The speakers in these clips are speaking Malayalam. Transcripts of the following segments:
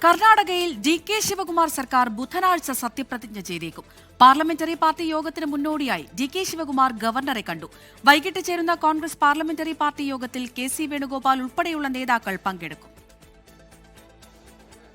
കർണാടകയിൽ ഡി.കെ. ശിവകുമാർ സർക്കാർ ബുധനാഴ്ച സത്യപ്രതിജ്ഞ ചെയ്തേക്കും. പാർലമെന്ററി പാർട്ടി യോഗത്തിന് മുന്നോടിയായി ഡി.കെ. ശിവകുമാർ ഗവർണറെ കണ്ടു. വൈകിട്ട് ചേരുന്ന കോൺഗ്രസ് പാർലമെന്ററി പാർട്ടി യോഗത്തിൽ കെ.സി. വേണുഗോപാൽ ഉൾപ്പെടെയുള്ള നേതാക്കൾ പങ്കെടുക്കും.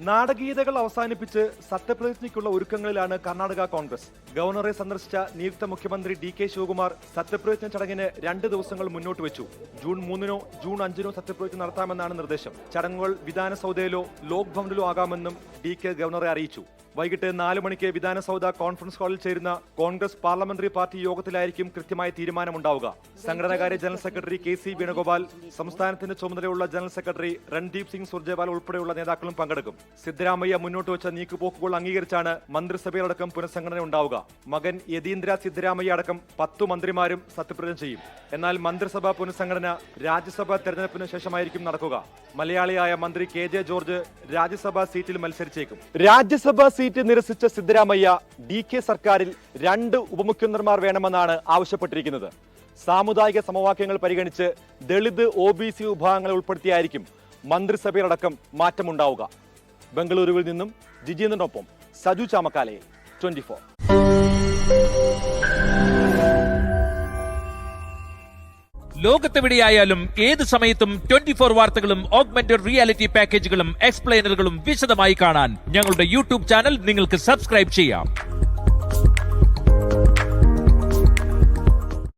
നാടകീയതകൾ അവസാനിപ്പിച്ച് സത്യപ്രതിജ്ഞയ്ക്കുള്ള ഒരുക്കങ്ങളിലാണ് കർണാടക കോൺഗ്രസ്. ഗവർണറെ സന്ദർശിച്ച നിയുക്ത മുഖ്യമന്ത്രി ഡി.കെ. ശിവകുമാർ സത്യപ്രതിജ്ഞ ചടങ്ങിന് 2 ദിവസങ്ങൾ മുന്നോട്ട് വെച്ചു. ജൂൺ 3-നോ ജൂൺ 5-നോ സത്യപ്രതിജ്ഞ നടത്താമെന്നാണ് നിർദ്ദേശം. ചടങ്ങുകൾ വിധാനസൗധയിലോ ലോക് ഭവനിലോ ആകാമെന്നും ഡി.കെ. ഗവർണറെ അറിയിച്ചു. വൈകിട്ട് 4 മണിക്ക് വിധാനസൗധ കോൺഫറൻസ് ഹാളിൽ ചേരുന്ന കോൺഗ്രസ് പാർലമെന്ററി പാർട്ടി യോഗത്തിലായിരിക്കും കൃത്യമായ തീരുമാനമുണ്ടാവുക. സംഘടനാകാര്യ ജനറൽ സെക്രട്ടറി കെ.സി. വേണുഗോപാൽ, സംസ്ഥാനത്തിന്റെ ചുമതലയുള്ള ജനറൽ സെക്രട്ടറി രൺദീപ് സിംഗ് സുർജേവാല ഉൾപ്പെടെയുള്ള നേതാക്കളും പങ്കെടുക്കും. സിദ്ധരാമയ്യ മുന്നോട്ട് വെച്ച നീക്കുപോക്കുകൾ അംഗീകരിച്ചാണ് മന്ത്രിസഭയിലടക്കം പുനഃസംഘടന ഉണ്ടാവുക. മകൻ യതീന്ദ്ര സിദ്ധരാമയ്യ അടക്കം 10 മന്ത്രിമാരും സത്യപ്രതിജ്ഞ ചെയ്യും. എന്നാൽ മന്ത്രിസഭാ പുനഃസംഘടന രാജ്യസഭാ തെരഞ്ഞെടുപ്പിന് ശേഷമായിരിക്കും നടക്കുക. മലയാളിയായ മന്ത്രി കെ.ജെ. ജോർജ് രാജ്യസഭാ സീറ്റിൽ മത്സരിച്ചേക്കും. രാജ്യസഭാ സീറ്റ് നിരസിച്ച സിദ്ധരാമയ്യ ഡി.കെ. സർക്കാരിൽ 2 ഉപമുഖ്യമന്ത്രിമാർ വേണമെന്നാണ് ആവശ്യപ്പെട്ടിരിക്കുന്നത്. സാമുദായിക സമവാക്യങ്ങൾ പരിഗണിച്ച് ദളിത് OBC വിഭാഗങ്ങളെ ഉൾപ്പെടുത്തിയായിരിക്കും മന്ത്രിസഭയിലടക്കം മാറ്റമുണ്ടാവുക. ബംഗളൂരുവിൽ നിന്നും ജിജീന്ദ്രനൊപ്പം സജു ചാമക്കാലെ, 24. ലോകത്തെവിടെയായാലും ഏത് സമയത്തും 24 വാർത്തകളും ഓഗ്മെന്റഡ് റിയാലിറ്റി പാക്കേജുകളും എക്സ്പ്ലെയിനറുകളും വിശദമായി കാണാൻ ഞങ്ങളുടെ യൂട്യൂബ് ചാനൽ നിങ്ങൾക്ക് സബ്സ്ക്രൈബ് ചെയ്യാം.